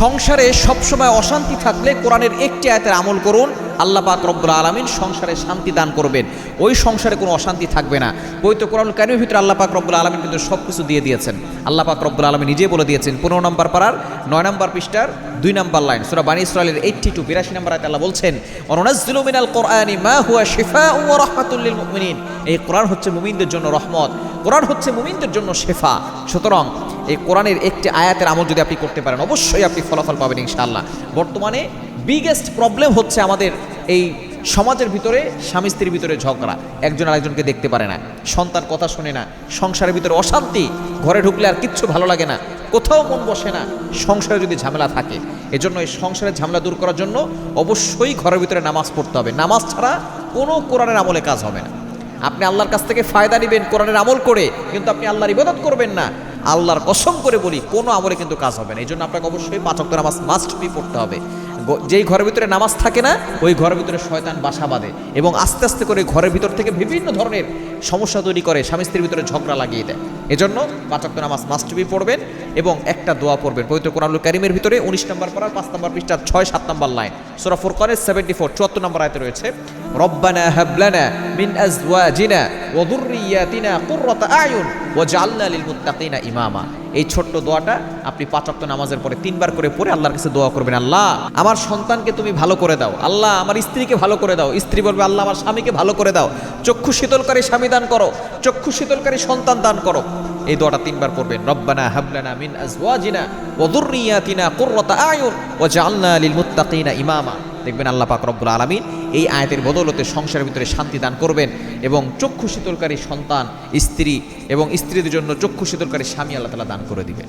সংসারে সবসময় অশান্তি থাকলে কোরআনের একটি আয়াতের আমল করুন, আল্লাহ পাক রব্বুল আলামিন সংসারে শান্তি দান করবেন, ওই সংসারে কোনো অশান্তি থাকবে না। পবিত্র কোরআনুল কারীমের ভিতরে আল্লাহ পাক রব্বুল আলামিন কিন্তু সব কিছু দিয়ে দিয়েছেন। আল্লাহ পাক রব্বুল আলামিন নিজেই বলে দিয়েছেন 15 নম্বর পারার 9 নম্বর পৃষ্ঠার 2 নম্বর লাইন, সূরা বানী ইসরাঈলের 82 নম্বর আয়াতে আল্লাহ বলছেন, ওয়ানুনাজ্জিলু মিনাল কোরআনি মা হুয়া শিফাউন ওয়া রাহমাতুল লিল মুমিনিন। এই কোরআন হচ্ছে মুমিনদের জন্য রহমত, কোরআন হচ্ছে মুমিনদের জন্য শেফা। সুতরাং এই কোরআনের একটি আয়াতের আমল যদি আপনি করতে পারেন, অবশ্যই আপনি ফলাফল পাবেন ইনশাআল্লাহ। বর্তমানে বিগেস্ট প্রবলেম হচ্ছে আমাদের এই সমাজের ভিতরে স্বামী স্ত্রীর ভিতরে ঝগড়া, একজন আরেকজনকে দেখতে পারে না, সন্তান কথা শোনে না, সংসারের ভিতরে অশান্তি, ঘরে ঢুকলে আর কিচ্ছু ভালো লাগে না, কোথাও মন বসে না, সংসারে যদি ঝামেলা থাকে। এজন্য এই সংসারের ঝামেলা দূর করার জন্য অবশ্যই ঘরের ভিতরে নামাজ পড়তে হবে। নামাজ ছাড়া কোনো কোরআনের আমলে কাজ হবে না। আপনি আল্লাহর কাছ থেকে ফায়দা নেবেন কোরআনের আমল করে, কিন্তু আপনি আল্লাহর ইবাদত করবেন না, আল্লাহর কসম করে বলি কোনো আমলে কিন্তু কাজ হবে না। এই জন্য আপনাকে অবশ্যই 5 ওয়াক্ত নামাজ মাস্ট বি পড়তে হবে। যেই ঘরের ভিতরে নামাজ থাকে না, ওই ঘরের ভিতরে শয়তান বাসা বাঁধে এবং আস্তে আস্তে করে ঘরের ভিতর থেকে বিভিন্ন ধরনের সমস্যা তৈরি করে, স্বামী স্ত্রীর ভিতরে ঝগড়া লাগিয়ে দেয়। এজন্য 5 ওয়াক্ত নামাজ মাস্ট বি পড়বেন এবং একটা দোয়া পড়বেন পবিত্র কোরআনুল কারীমের ভিতরে 19 নম্বর পারার 5 নম্বর পৃষ্ঠার 6-7 নম্বর লাইন, সূরা ফুরকানের 74 নম্বর আয়াতে রয়েছে, রব্বানা হাব লানা মিন আজওয়াজিনা ওয়া যুররিয়াতিনা কুররাতা আয়ুন ওয়াজআলনা লিল মুত্তাকিনা ইমামা। এই ছোট্ট দোয়াটা আপনি 5 ওয়াক্ত নামাজের পরে 3 বার করে পড়ে আল্লাহর কাছে দোয়া করবেন, আল্লাহ আমার সন্তানকে তুমি ভালো করে দাও, আল্লাহ আমার স্ত্রীকে ভালো করে দাও, স্ত্রী বলবে আল্লাহ আমার স্বামীকে ভালো করে দাও, চক্ষু শীতলকারী স্বামী দান করো, চক্ষু শীতলকারী সন্তান দান করো। এই দোয়াটা 3 বার পড়বেন, রব্বানা হাব লানা মিন আজওয়াজিনা ওয়া যুররিয়াতিনা কুররাতা আয়ুন ওয়াজআলনা লিল মুত্তাকিনা ইমামা। দেখবেন আল্লাহ পাক রব্বুল আলামিন এই আয়াতের বদৌলতে সংসারের ভিতরে শান্তি দান করবেন এবং চক্ষু শীতলকারী সন্তান, স্ত্রী এবং স্ত্রীদের জন্য চক্ষু শীতলকারী স্বামী আল্লাহ তাআলা দান করে দিবেন।